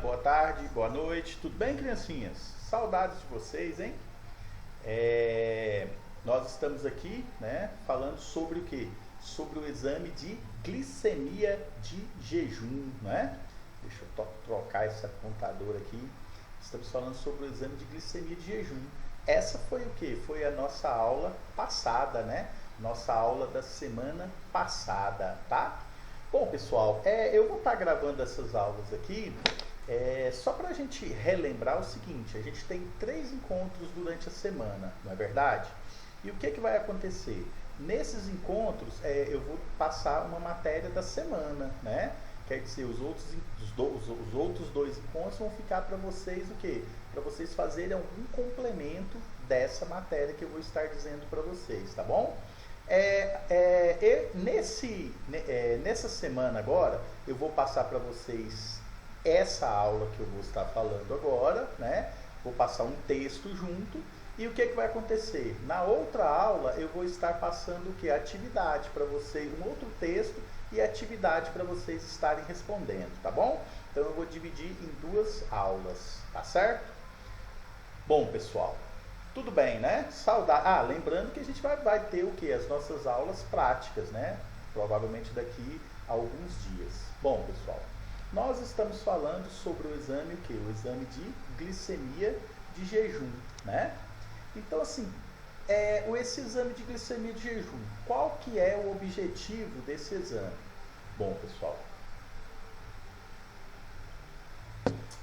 boa tarde, boa noite, tudo bem, criancinhas? Saudades de vocês, hein? Nós estamos aqui, né, falando sobre o quê? Sobre o exame de glicemia de jejum, né? Deixa eu trocar esse apontador aqui. Estamos falando sobre o exame de glicemia de jejum. Essa foi o quê? Foi a nossa aula passada, né? Nossa aula da semana passada, tá? Bom, pessoal, eu vou estar gravando essas aulas aqui só para a gente relembrar o seguinte: a gente tem 3 encontros durante a semana, não é verdade? E o que vai acontecer? Nesses encontros, eu vou passar uma matéria da semana, né? Quer dizer, os outros 2 encontros vão ficar para vocês o quê? Para vocês fazerem algum complemento dessa matéria que eu vou estar dizendo para vocês, tá bom? Nessa semana agora, eu vou passar para vocês essa aula que eu vou estar falando agora, né? Vou passar um texto junto. E o que vai acontecer? Na outra aula, eu vou estar passando o que? Atividade para vocês, um outro texto e atividade para vocês estarem respondendo, tá bom? Então eu vou dividir em 2 aulas, tá certo? Bom, pessoal, tudo bem, né? Saudade. Lembrando que a gente vai ter o que? As nossas aulas práticas, né? Provavelmente daqui a alguns dias. Bom, pessoal, nós estamos falando sobre o exame o que? O exame de glicemia de jejum, né? Então, assim, esse exame de glicemia de jejum, qual que é o objetivo desse exame? Bom, pessoal,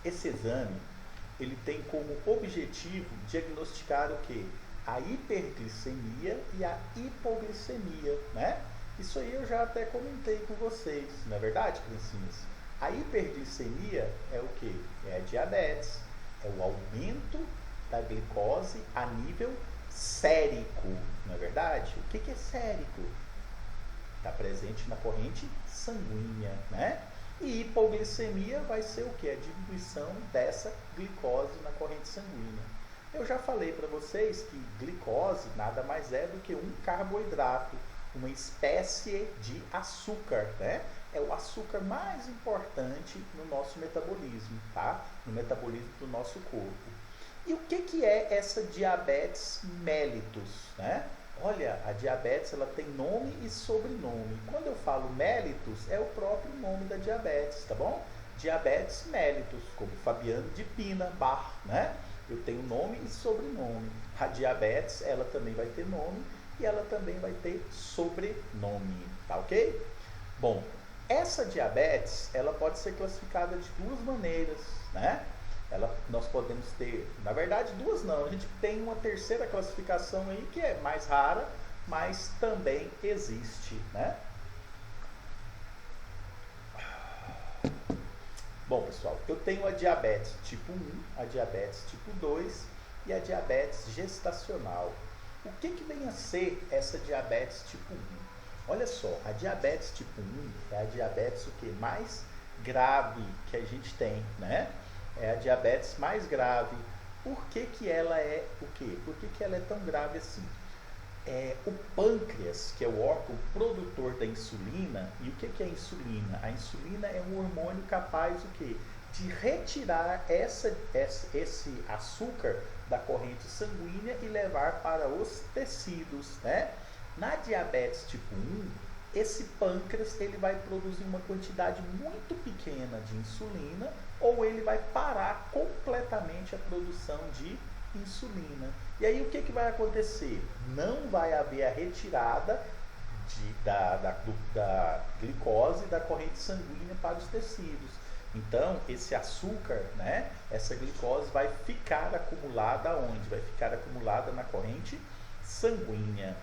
esse exame, ele tem como objetivo diagnosticar o quê? A hiperglicemia e a hipoglicemia, né? Isso aí eu já até comentei com vocês, não é verdade, criancinhas? A hiperglicemia é o quê? É a diabetes, é o aumento da glicose a nível sérico, não é verdade? O que é sérico? Está presente na corrente sanguínea, né? E hipoglicemia vai ser o que? A diminuição dessa glicose na corrente sanguínea. Eu já falei para vocês que glicose nada mais é do que um carboidrato, uma espécie de açúcar, né? É o açúcar mais importante no nosso metabolismo, tá? No metabolismo do nosso corpo. E o que é essa diabetes mellitus, né? Olha, a diabetes ela tem nome e sobrenome. Quando eu falo mellitus, é o próprio nome da diabetes, tá bom? Diabetes mellitus, como Fabiano de Pina Bar, né? Eu tenho nome e sobrenome. A diabetes, ela também vai ter nome e ela também vai ter sobrenome, tá ok? Bom, essa diabetes, ela pode ser classificada de 2 maneiras, né? Nós podemos ter, na verdade 2 não, a gente tem uma terceira classificação aí que é mais rara, mas também existe, né? Bom, pessoal, eu tenho a diabetes tipo 1, a diabetes tipo 2 e a diabetes gestacional. O que vem a ser essa diabetes tipo 1? Olha só, a diabetes tipo 1 é a diabetes o que? Mais grave que a gente tem, né? É a diabetes mais grave. Por que ela é o quê? Por que ela é tão grave assim? O pâncreas, que é o órgão produtor da insulina, e o que é a insulina? A insulina é um hormônio capaz o quê? De retirar esse açúcar da corrente sanguínea e levar para os tecidos, né? Na diabetes tipo 1, esse pâncreas ele vai produzir uma quantidade muito pequena de insulina ou ele vai parar completamente a produção de insulina. E aí o que vai acontecer? Não vai haver a retirada da glicose da corrente sanguínea para os tecidos. Então, esse açúcar, né, essa glicose vai ficar acumulada onde? Vai ficar acumulada na corrente sanguínea.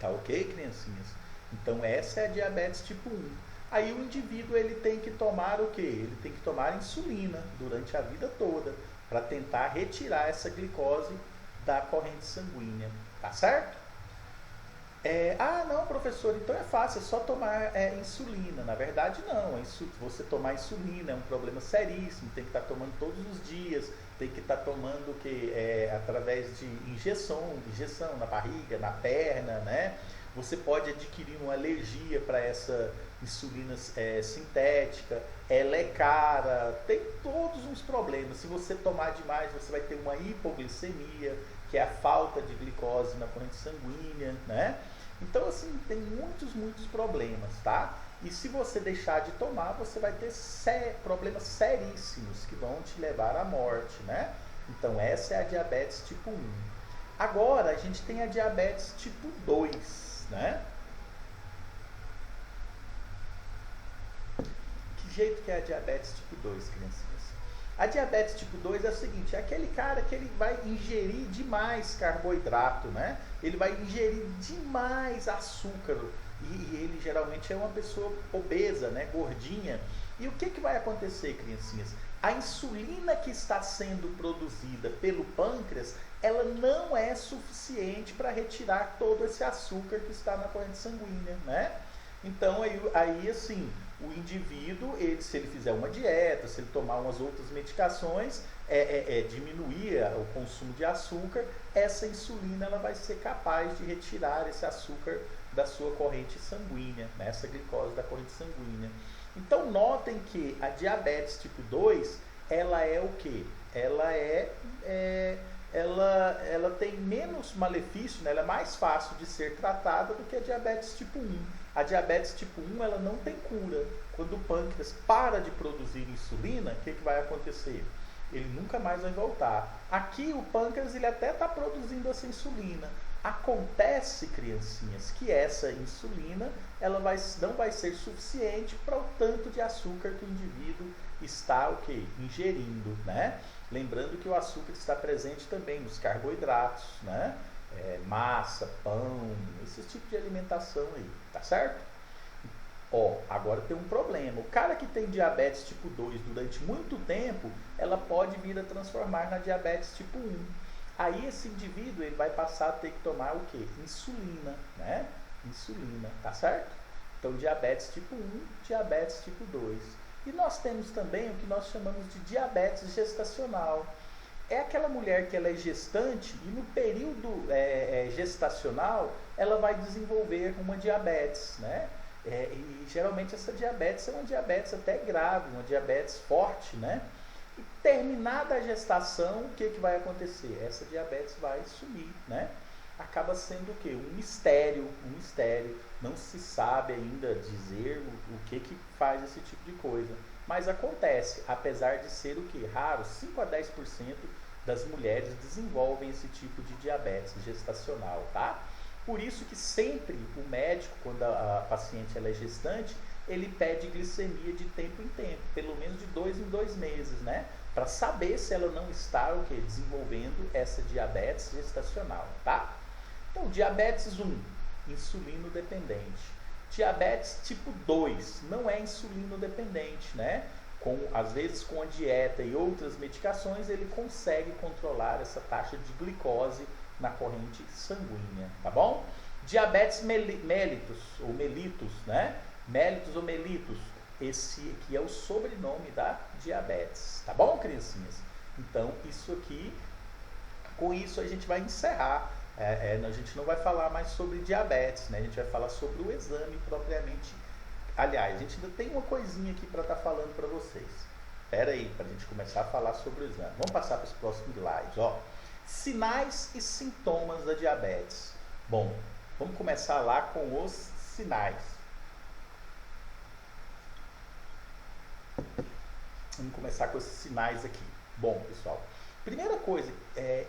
Tá ok, criancinhas? Então, essa é a diabetes tipo 1. Aí o indivíduo ele tem que tomar o quê? Ele tem que tomar insulina durante a vida toda para tentar retirar essa glicose da corrente sanguínea. Tá certo? Não, professor, então é fácil, é só tomar insulina. Na verdade, não. Você tomar insulina é um problema seríssimo, tem que estar tomando todos os dias, tem que estar tomando o quê? Através de injeção na barriga, na perna, né? Você pode adquirir uma alergia para essa insulina sintética, ela é cara, tem todos uns problemas. Se você tomar demais, você vai ter uma hipoglicemia, que é a falta de glicose na corrente sanguínea, né? Então, assim, tem muitos problemas, tá? E se você deixar de tomar, você vai ter problemas seríssimos que vão te levar à morte, né? Então, essa é a diabetes tipo 1. Agora, a gente tem a diabetes tipo 2, né? Que jeito que é a diabetes tipo 2, criancinhas? A diabetes tipo 2 é o seguinte, é aquele cara que ele vai ingerir demais carboidrato, né? Ele vai ingerir demais açúcar e ele geralmente é uma pessoa obesa, né? Gordinha. E o que vai acontecer, criancinhas? A insulina que está sendo produzida pelo pâncreas, ela não é suficiente para retirar todo esse açúcar que está na corrente sanguínea, né? Então, aí assim, o indivíduo, se ele fizer uma dieta, se ele tomar umas outras medicações, diminuir o consumo de açúcar, essa insulina ela vai ser capaz de retirar esse açúcar da sua corrente sanguínea, né? Essa glicose da corrente sanguínea. Então, notem que a diabetes tipo 2, ela é o quê? Ela tem menos malefício, né? Ela é mais fácil de ser tratada do que a diabetes tipo 1. A diabetes tipo 1 ela não tem cura. Quando o pâncreas para de produzir insulina, o que vai acontecer? Ele nunca mais vai voltar. Aqui o pâncreas ele até está produzindo essa insulina. Acontece, criancinhas, que essa insulina ela não vai ser suficiente para o tanto de açúcar que o indivíduo está ingerindo, né? Lembrando que o açúcar está presente também nos carboidratos, né? Massa, pão, esse tipo de alimentação aí, tá certo? Agora tem um problema. O cara que tem diabetes tipo 2 durante muito tempo, ela pode vir a transformar na diabetes tipo 1. Aí esse indivíduo ele vai passar a ter que tomar o quê? Insulina, né? Insulina, tá certo? Então diabetes tipo 1, diabetes tipo 2. E nós temos também o que nós chamamos de diabetes gestacional. É aquela mulher que ela é gestante e no período gestacional ela vai desenvolver uma diabetes, né? E geralmente essa diabetes é uma diabetes até grave, uma diabetes forte, né? E terminada a gestação, o que vai acontecer? Essa diabetes vai sumir, né? Acaba sendo o quê? Um mistério. Não se sabe ainda dizer o que faz esse tipo de coisa. Mas acontece, apesar de ser o quê? Raro, 5 a 10% das mulheres desenvolvem esse tipo de diabetes gestacional, tá? Por isso que sempre o médico, quando a paciente ela é gestante, ele pede glicemia de tempo em tempo, pelo menos de 2 em 2 meses, né? Para saber se ela não está desenvolvendo essa diabetes gestacional, tá? Então, diabetes 1, insulino dependente. Diabetes tipo 2, não é insulino dependente, né? Às vezes com a dieta e outras medicações, ele consegue controlar essa taxa de glicose na corrente sanguínea, tá bom? Diabetes mellitus, ou mellitus, né? Mellitus ou mellitus, esse aqui é o sobrenome da diabetes, tá bom, criancinhas? Então, isso aqui, com isso a gente vai encerrar. A gente não vai falar mais sobre diabetes, né? A gente vai falar sobre o exame propriamente. Aliás, a gente ainda tem uma coisinha aqui para estar falando para vocês. Espera aí, para a gente começar a falar sobre o exame. Vamos passar para os próximos slides, ó. Sinais e sintomas da diabetes. Bom, vamos começar lá com os sinais. Vamos começar com esses sinais aqui. Bom, pessoal, primeira coisa,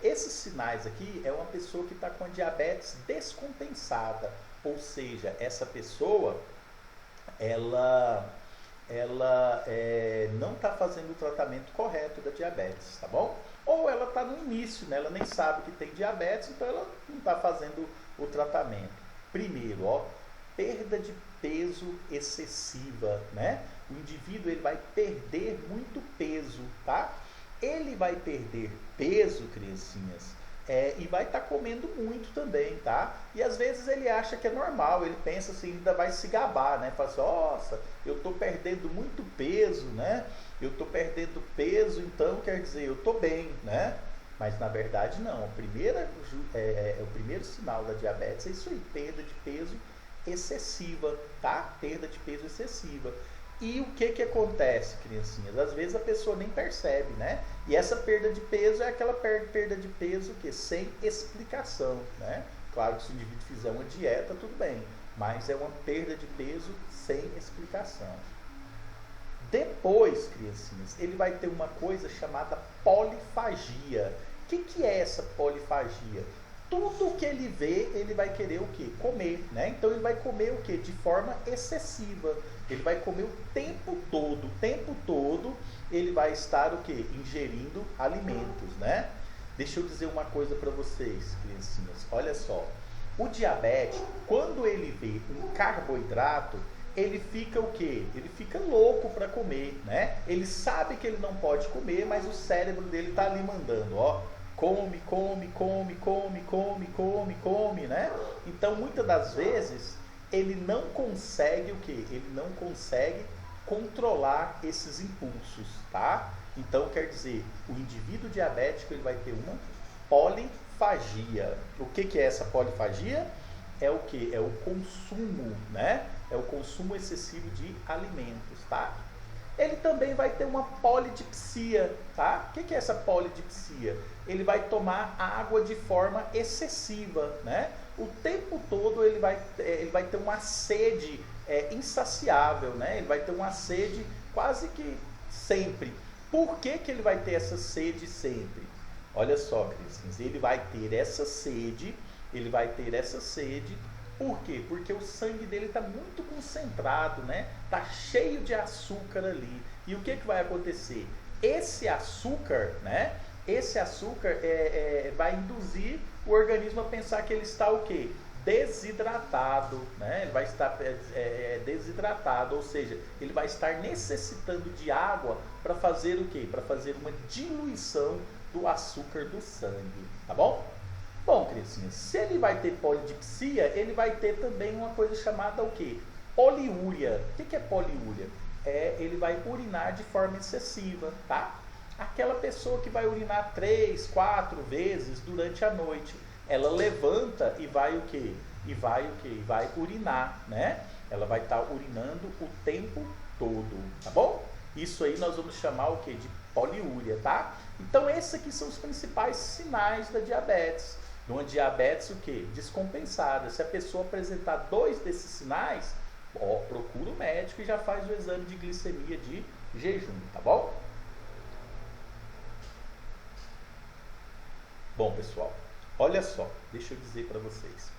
esses sinais aqui é uma pessoa que está com a diabetes descompensada. Ou seja, essa pessoa, ela não está fazendo o tratamento correto da diabetes, tá bom? Ou ela está no início, né? Ela nem sabe que tem diabetes, então ela não está fazendo o tratamento. Primeiro, ó, perda de peso excessiva, né? O indivíduo ele vai perder muito peso, tá? Ele vai perder peso, criancinhas, e vai estar comendo muito também, tá? E às vezes ele acha que é normal, ele pensa assim, ainda vai se gabar, né? Fala assim, nossa, eu tô perdendo muito peso, né? Eu tô perdendo peso, então quer dizer, eu tô bem, né? Mas na verdade não, o primeiro sinal da diabetes é isso aí, perda de peso excessiva, tá? Perda de peso excessiva. E o que acontece, criancinhas? Às vezes a pessoa nem percebe, né? E essa perda de peso é aquela perda de peso que sem explicação, né? Claro que se o indivíduo fizer uma dieta, tudo bem, mas é uma perda de peso sem explicação. Depois, criancinhas, ele vai ter uma coisa chamada polifagia. O que é essa polifagia? Tudo que ele vê, ele vai querer o quê? Comer, né? Então ele vai comer o quê? De forma excessiva. Ele vai comer o tempo todo ele vai estar o quê? Ingerindo alimentos, né? Deixa eu dizer uma coisa para vocês, criancinhas. Olha só, o diabético, quando ele vê um carboidrato, ele fica o quê? Ele fica louco para comer, né? Ele sabe que ele não pode comer, mas o cérebro dele tá ali mandando, ó, come, né? Então, muitas das vezes, ele não consegue o quê? Ele não consegue controlar esses impulsos, tá? Então, quer dizer, o indivíduo diabético, ele vai ter uma polifagia. O que é essa polifagia? É o que? É o consumo, né? É o consumo excessivo de alimentos, tá? Ele também vai ter uma polidipsia, tá? O que é essa polidipsia? Ele vai tomar água de forma excessiva, né? O tempo todo ele vai ter uma sede insaciável, né? Ele vai ter uma sede quase que sempre. Por que ele vai ter essa sede sempre? Olha só, crianças, ele vai ter essa sede, por quê? Porque o sangue dele está muito concentrado, né? Está cheio de açúcar ali. E o que vai acontecer? Esse açúcar, né? Vai induzir o organismo a pensar que ele está o quê? Desidratado, né? Ele vai estar desidratado, ou seja, ele vai estar necessitando de água para fazer o quê? Para fazer uma diluição do açúcar do sangue, tá bom? Bom, criancinhas, se ele vai ter polidipsia, ele vai ter também uma coisa chamada o quê? Poliúria. O que é poliúria? Ele vai urinar de forma excessiva, tá? Aquela pessoa que vai urinar 3, 4 vezes durante a noite, ela levanta e vai o quê? E vai urinar, né? Ela vai estar urinando o tempo todo, tá bom? Isso aí nós vamos chamar o quê? De poliúria, tá? Então esses aqui são os principais sinais da diabetes. De uma diabetes o quê? Descompensada. Se a pessoa apresentar 2 desses sinais, procura o médico e já faz o exame de glicemia de jejum, tá bom? Bom, pessoal, olha só, deixa eu dizer para vocês.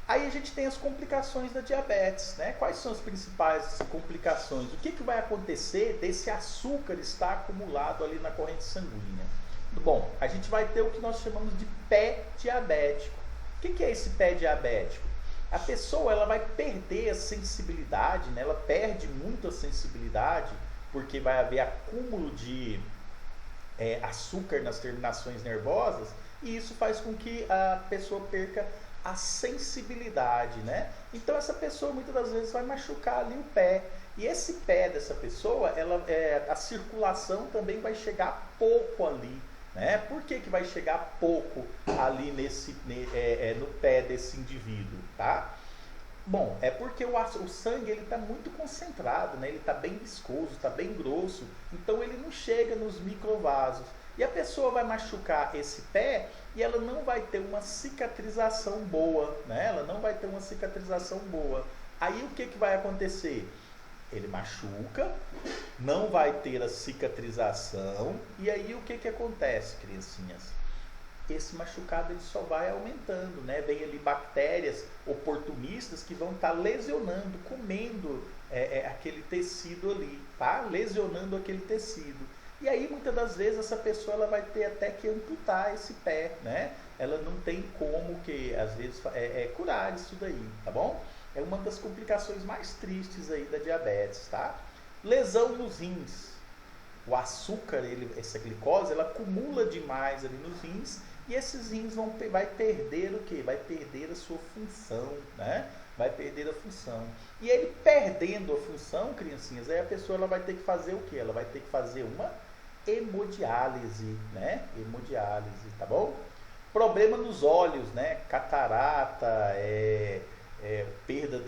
Aí a gente tem as complicações da diabetes, né? Quais são as principais complicações? O que vai acontecer desse açúcar estar acumulado ali na corrente sanguínea? Bom, a gente vai ter o que nós chamamos de pé diabético. O que é esse pé diabético? A pessoa ela vai perder a sensibilidade, né? Ela perde muito a sensibilidade, porque vai haver acúmulo de açúcar nas terminações nervosas, e isso faz com que a pessoa perca a sensibilidade, né? Então essa pessoa muitas das vezes vai machucar ali o pé. E esse pé dessa pessoa, a circulação também vai chegar pouco ali, né? Por que vai chegar pouco ali no pé desse indivíduo, tá? Bom, é porque o sangue está muito concentrado, né? Ele está bem viscoso, está bem grosso, então ele não chega nos microvasos. E a pessoa vai machucar esse pé e ela não vai ter uma cicatrização boa, né? Ela não vai ter uma cicatrização boa. Aí o que vai acontecer? Ele machuca, não vai ter a cicatrização, e aí o que acontece, criancinhas? Esse machucado ele só vai aumentando, né? Vem ali bactérias oportunistas que vão estar lesionando, comendo aquele tecido ali, tá? Lesionando aquele tecido. E aí muitas das vezes essa pessoa ela vai ter até que amputar esse pé, né? Ela não tem como que às vezes curar isso daí, tá bom? É uma das complicações mais tristes aí da diabetes, tá? Lesão nos rins. O açúcar, essa glicose, ela acumula demais ali nos rins, e esses rins vai perder o quê? Vai perder a sua função, né? Vai perder a função. E ele perdendo a função, criancinhas, aí a pessoa ela vai ter que fazer o quê? Ela vai ter que fazer uma hemodiálise, né? Hemodiálise, tá bom? Problema nos olhos, né? Catarata, perda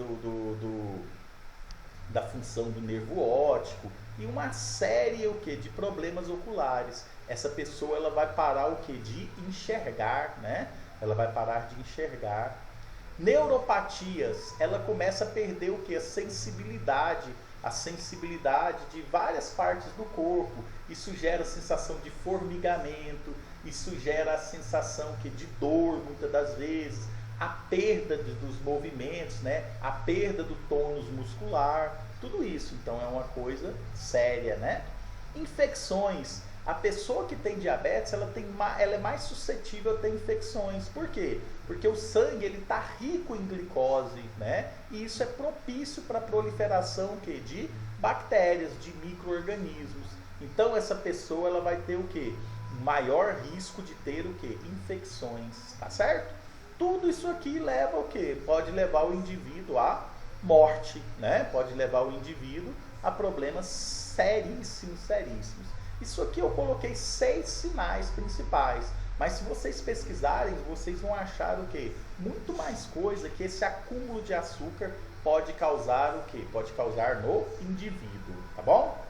da função do nervo óptico e uma série de problemas oculares. Essa pessoa ela vai parar de enxergar, né? Ela vai parar de enxergar. Neuropatias, ela começa a perder a sensibilidade de várias partes do corpo. Isso gera a sensação de formigamento, isso gera a sensação de dor muitas das vezes, a perda dos movimentos, né? A perda do tônus muscular, tudo isso. Então é uma coisa séria, né? Infecções. A pessoa que tem diabetes, ela é mais suscetível a ter infecções. Por quê? Porque o sangue está rico em glicose, né? E isso é propício para a proliferação de bactérias, de micro-organismos. Então essa pessoa ela vai ter maior risco de ter infecções, tá certo? Tudo isso aqui leva pode levar o indivíduo à morte, né? Pode levar o indivíduo a problemas seríssimos. Isso aqui eu coloquei 6 sinais principais, mas se vocês pesquisarem, vocês vão achar muito mais coisa que esse acúmulo de açúcar pode causar Pode causar no indivíduo, tá bom?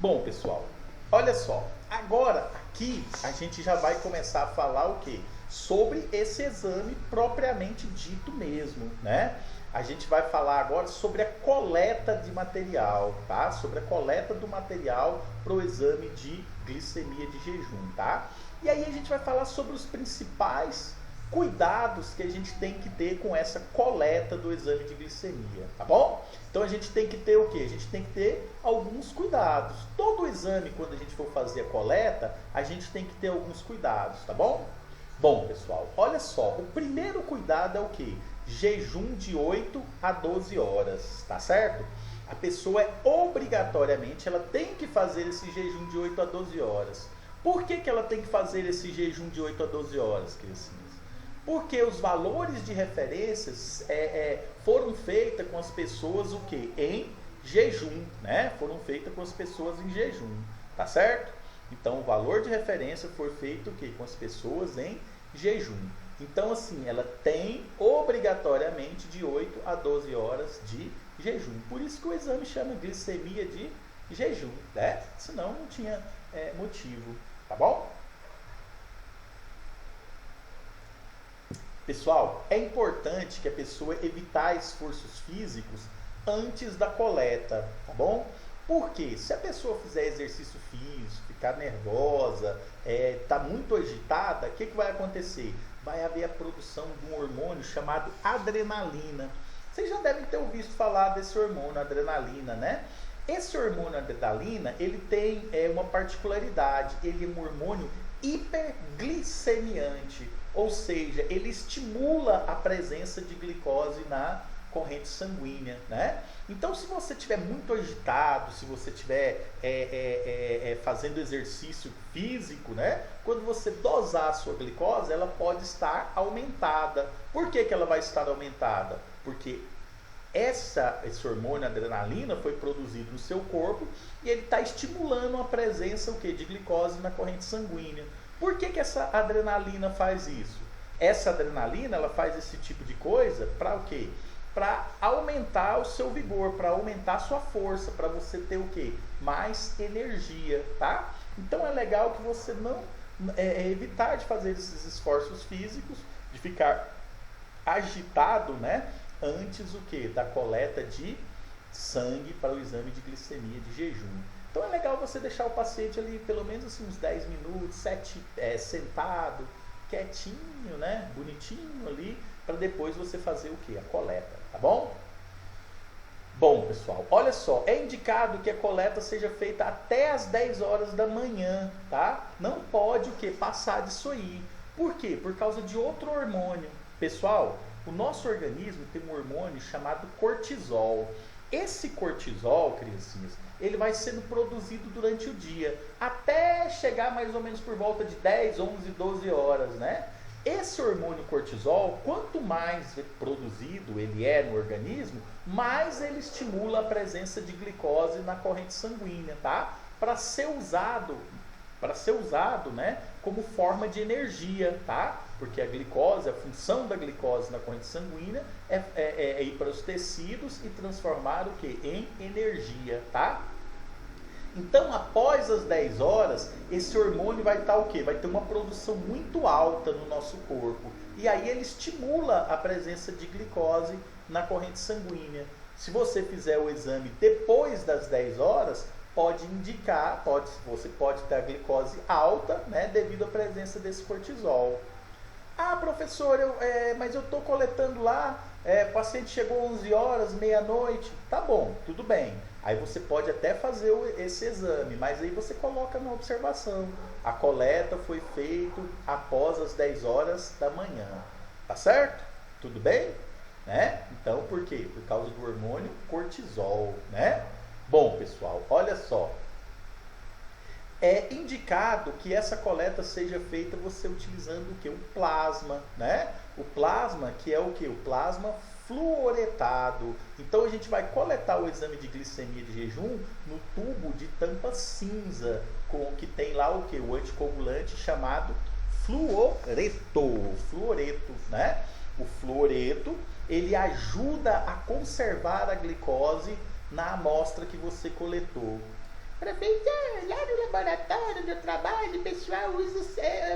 Bom, pessoal, olha só, agora aqui a gente já vai começar a falar sobre esse exame propriamente dito mesmo, né? A gente vai falar agora sobre a coleta de material, tá? Sobre a coleta do material para o exame de glicemia de jejum, tá? E aí a gente vai falar sobre os principais cuidados que a gente tem que ter com essa coleta do exame de glicemia, tá bom? Então a gente tem que ter A gente tem que ter alguns cuidados. Todo exame, quando a gente for fazer a coleta, a gente tem que ter alguns cuidados, tá bom? Bom, pessoal, olha só, o primeiro cuidado é jejum de 8 a 12 horas, tá certo? A pessoa obrigatoriamente, ela tem que fazer esse jejum de 8 a 12 horas. Por que ela tem que fazer esse jejum de 8 a 12 horas, criancinhas? Porque os valores de referências foram feitos com as pessoas em jejum, né? Foram feitas com as pessoas em jejum, tá certo? Então o valor de referência foi feito com as pessoas em jejum. Então assim, ela tem obrigatoriamente de 8 a 12 horas de jejum. Por isso que o exame chama glicemia de jejum, né? Senão não tinha motivo, tá bom? Pessoal, é importante que a pessoa evitar esforços físicos antes da coleta, tá bom? Porque se a pessoa fizer exercício físico, ficar nervosa, tá muito agitada, o que vai acontecer? Vai haver a produção de um hormônio chamado adrenalina. Vocês já devem ter ouvido falar desse hormônio, adrenalina, né? Esse hormônio adrenalina, ele tem uma particularidade, ele é um hormônio hiperglicemiante, ou seja, ele estimula a presença de glicose na corrente sanguínea, né? Então, se você estiver muito agitado, se você estiver fazendo exercício físico, né? Quando você dosar a sua glicose, ela pode estar aumentada. Por que ela vai estar aumentada? Porque esse hormônio adrenalina foi produzido no seu corpo e ele está estimulando a presença de glicose na corrente sanguínea. Por que essa adrenalina faz isso? Essa adrenalina ela faz esse tipo de coisa para o quê? Para aumentar o seu vigor, para aumentar a sua força, para você ter mais energia, tá? Então é legal que você não evitar de fazer esses esforços físicos, de ficar agitado, né? Antes da coleta de sangue para o exame de glicemia de jejum. Então é legal você deixar o paciente ali pelo menos uns 10 minutos, sentado, quietinho, né? Bonitinho ali, para depois você fazer a coleta, tá bom? Bom, pessoal, olha só, é indicado que a coleta seja feita até as 10 horas da manhã, tá? Não pode passar disso aí. Por quê? Por causa de outro hormônio. Pessoal, o nosso organismo tem um hormônio chamado cortisol. Esse cortisol, criancinhas, ele vai sendo produzido durante o dia, até chegar mais ou menos por volta de 10, 11, 12 horas, né? Esse hormônio cortisol, quanto mais produzido ele no organismo, mais ele estimula a presença de glicose na corrente sanguínea, tá? Para ser usado para ser usado, né, como forma de energia, tá? Porque a glicose, a função da glicose na corrente sanguínea é ir para os tecidos e transformar o que? Em energia, tá? Então, após as 10 horas, esse hormônio vai estar o quê? Vai ter uma produção muito alta no nosso corpo. E aí ele estimula a presença de glicose na corrente sanguínea. Se você fizer o exame depois das 10 horas, pode indicar, você pode ter a glicose alta, né, devido à presença desse cortisol. Ah, professor, mas eu estou coletando lá, o paciente chegou 11 horas, meia-noite. Tá bom, tudo bem. Aí você pode até fazer esse exame, mas aí você coloca na observação. A coleta foi feita após as 10 horas da manhã. Tá certo? Tudo bem? Né? Então, por quê? Por causa do hormônio cortisol, né? Bom, pessoal, olha só. É indicado que essa coleta seja feita você utilizando o que? O plasma, né? O plasma, que é o que? O plasma fluoretado. Então a gente vai coletar o exame de glicemia de jejum no tubo de tampa cinza, que tem lá o que? O anticoagulante chamado fluoreto, né? O fluoreto, ele ajuda a conservar a glicose na amostra que você coletou. Professor, lá no laboratório do trabalho, o pessoal usa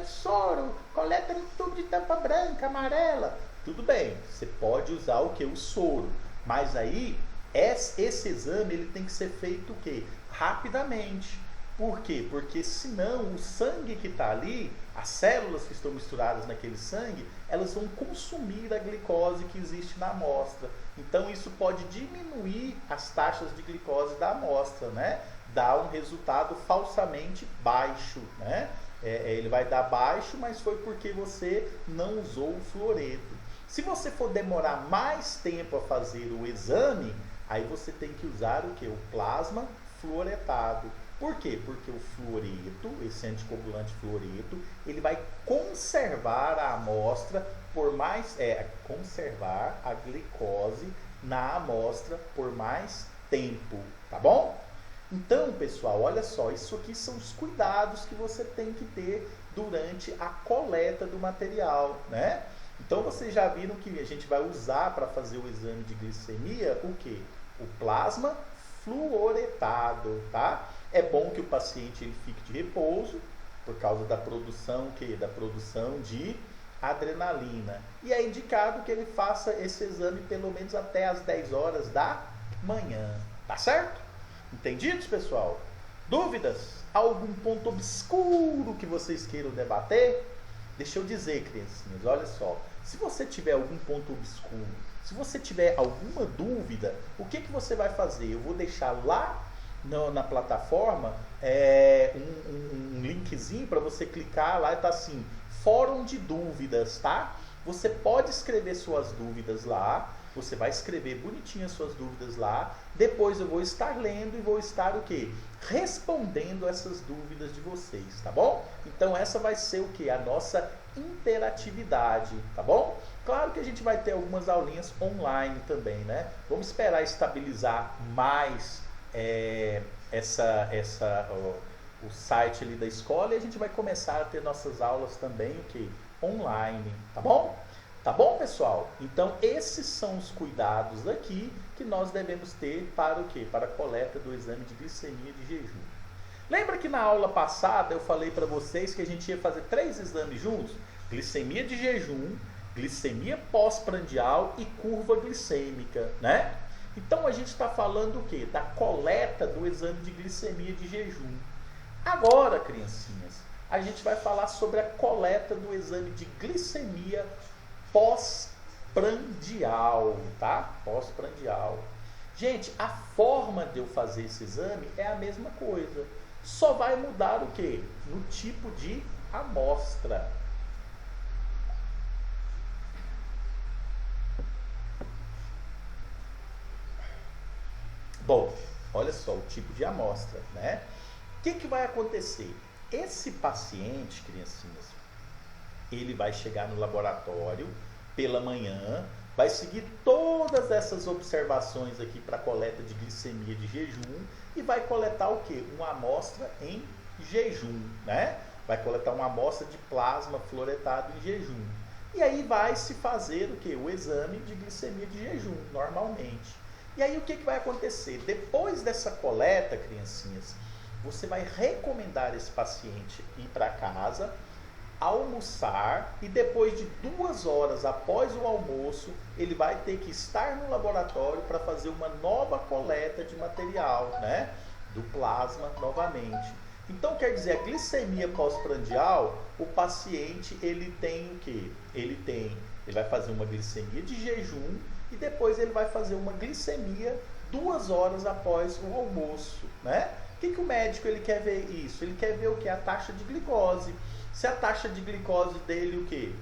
soro, coleta no tubo de tampa branca, amarela. Tudo bem, você pode usar o que? O soro. Mas aí, esse exame ele tem que ser feito o quê? Rapidamente. Por quê? Porque senão o sangue que está ali, as células que estão misturadas naquele sangue, elas vão consumir a glicose que existe na amostra. Então isso pode diminuir as taxas de glicose da amostra, né? Dá um resultado falsamente baixo, né? Ele vai dar baixo, mas foi porque você não usou o fluoreto. Se você for demorar mais tempo a fazer o exame, aí você tem que usar o que? O plasma fluoretado. Por quê? Porque o fluoreto, esse anticoagulante fluoreto, ele vai conservar a amostra conservar a glicose na amostra por mais tempo, tá bom? Então, pessoal, olha só, isso aqui são os cuidados que você tem que ter durante a coleta do material, né? Então, vocês já viram que a gente vai usar para fazer o exame de glicemia o quê? O plasma fluoretado, tá? É bom que o paciente ele fique de repouso por causa da produção da produção de adrenalina. E é indicado que ele faça esse exame pelo menos até as 10 horas da manhã, tá certo? Entendidos, pessoal? Dúvidas? Algum ponto obscuro que vocês queiram debater? Deixa eu dizer, criancinhas, olha só. Se você tiver algum ponto obscuro, se você tiver alguma dúvida, o que você vai fazer? Eu vou deixar lá na plataforma um linkzinho para você clicar lá e tá assim, fórum de dúvidas, tá? Você pode escrever suas dúvidas lá, você vai escrever bonitinho as suas dúvidas lá, depois eu vou estar lendo e vou estar o quê? Respondendo essas dúvidas de vocês, tá bom? Então essa vai ser o quê? A nossa interatividade, tá bom? Claro que a gente vai ter algumas aulinhas online também, né? Vamos esperar estabilizar mais o site ali da escola e a gente vai começar a ter nossas aulas também o quê? Online, tá bom? Tá bom, pessoal? Então, esses são os cuidados aqui que nós devemos ter para o quê? Para a coleta do exame de glicemia de jejum. Lembra que na aula passada eu falei para vocês que a gente ia fazer 3 exames juntos? Glicemia de jejum, glicemia pós-prandial e curva glicêmica, né? Então, a gente está falando o quê? Da coleta do exame de glicemia de jejum. Agora, criancinhas, a gente vai falar sobre a coleta do exame de glicemia pós-prandial, tá? Pós-prandial. Gente, a forma de eu fazer esse exame é a mesma coisa. Só vai mudar o quê? No tipo de amostra. Bom, olha só o tipo de amostra, né? O que vai acontecer? Esse paciente, criancinhas, ele vai chegar no laboratório pela manhã, vai seguir todas essas observações aqui para coleta de glicemia de jejum e vai coletar o quê? Uma amostra em jejum, né? Vai coletar uma amostra de plasma fluoretado em jejum. E aí vai se fazer o quê? O exame de glicemia de jejum, normalmente. E aí o que vai acontecer? Depois dessa coleta, criancinhas, você vai recomendar esse paciente ir para casa, almoçar, e depois de 2 horas após o almoço, ele vai ter que estar no laboratório para fazer uma nova coleta de material, né? Do plasma novamente. Então, quer dizer, a glicemia pós-prandial, o paciente, ele tem o quê? Ele vai fazer uma glicemia de jejum e depois ele vai fazer uma glicemia 2 horas após o almoço, né? O que o médico ele quer ver isso? Ele quer ver o quê? A taxa de glicose. Se a taxa de glicose dele, o quê?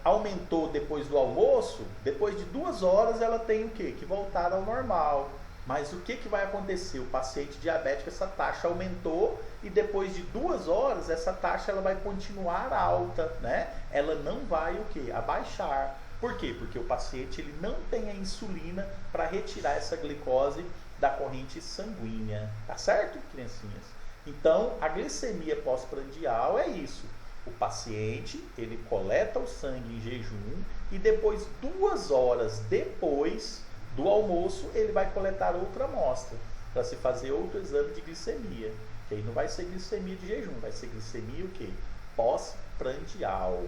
Aumentou depois do almoço, depois de 2 horas ela tem o quê? Que voltar ao normal. Mas o que vai acontecer? O paciente diabético, essa taxa aumentou e depois de 2 horas, essa taxa ela vai continuar alta, né? Ela não vai o quê? Abaixar. Por quê? Porque o paciente ele não tem a insulina para retirar essa glicose da corrente sanguínea. Tá certo, criancinhas? Então, a glicemia pós-prandial é isso. O paciente, ele coleta o sangue em jejum e depois, 2 horas depois do almoço, ele vai coletar outra amostra para se fazer outro exame de glicemia. Que aí não vai ser glicemia de jejum, vai ser glicemia o quê? Pós-prandial.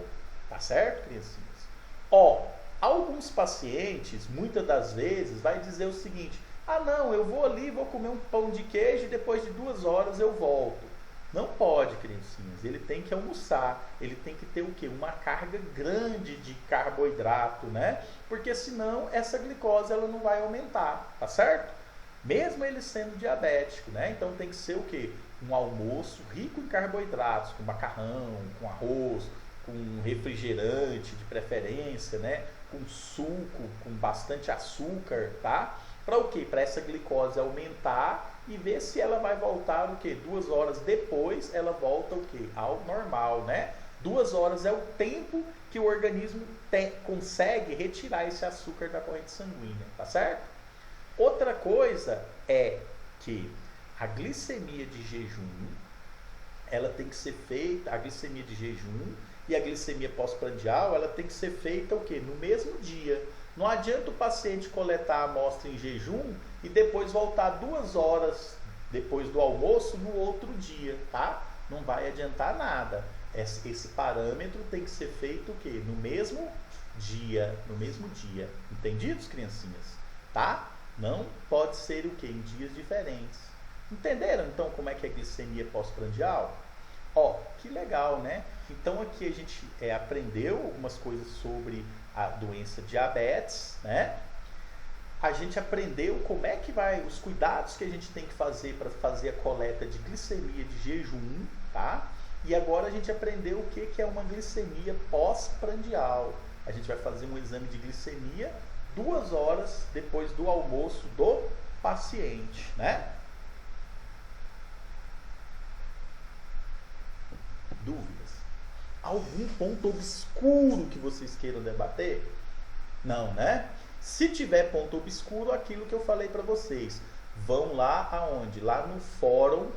Tá certo, criancinhas? Alguns pacientes, muitas das vezes, vai dizer o seguinte: ah não, eu vou ali, vou comer um pão de queijo e depois de 2 horas eu volto. Não pode, criancinhas. Ele tem que almoçar. Ele tem que ter o quê? Uma carga grande de carboidrato, né? Porque senão essa glicose ela não vai aumentar, tá certo? Mesmo ele sendo diabético, né? Então tem que ser o quê? Um almoço rico em carboidratos, com macarrão, com arroz, com refrigerante de preferência, né? Com suco, com bastante açúcar, tá? Para o quê? Para essa glicose aumentar e ver se ela vai voltar o quê? 2 horas depois ela volta o quê? Ao normal, né? 2 horas é o tempo que o organismo consegue retirar esse açúcar da corrente sanguínea, tá certo? Outra coisa é que a glicemia de jejum, ela tem que ser feita, a glicemia de jejum e a glicemia pós-prandial, ela tem que ser feita o quê? No mesmo dia. Não adianta o paciente coletar a amostra em jejum e depois voltar 2 horas depois do almoço no outro dia, tá? Não vai adiantar nada. Esse parâmetro tem que ser feito o quê? No mesmo dia, Entendidos, criancinhas? Tá? Não pode ser o quê? Em dias diferentes. Entenderam então como é que é a glicemia pós-prandial? Que legal, né? Então aqui a gente aprendeu algumas coisas sobre a doença diabetes, né? A gente aprendeu como é que os cuidados que a gente tem que fazer para fazer a coleta de glicemia de jejum, tá? E agora a gente aprendeu o que é uma glicemia pós-prandial. A gente vai fazer um exame de glicemia 2 horas depois do almoço do paciente, né? Dúvidas? Algum ponto obscuro que vocês queiram debater? Não, né? Se tiver ponto obscuro, aquilo que eu falei para vocês, vão lá aonde? Lá no fórum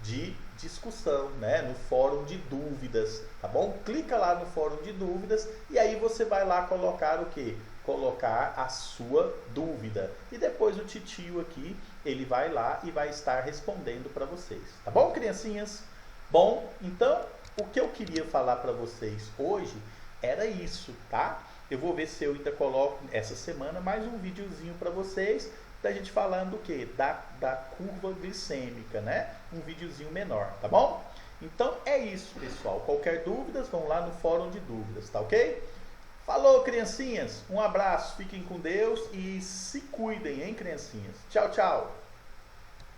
de discussão, né? No fórum de dúvidas, tá bom? Clica lá no fórum de dúvidas e aí você vai lá colocar o quê? Colocar a sua dúvida. E depois o titio aqui, ele vai lá e vai estar respondendo para vocês, tá bom, criancinhas? Bom, então, o que eu queria falar para vocês hoje era isso, tá? Eu vou ver se eu ainda coloco essa semana mais um videozinho para vocês, da gente falando o quê? Da curva glicêmica, né? Um videozinho menor, tá bom? Então, é isso, pessoal. Qualquer dúvidas, vão lá no fórum de dúvidas, tá ok? Falou, criancinhas! Um abraço, fiquem com Deus e se cuidem, hein, criancinhas? Tchau, tchau!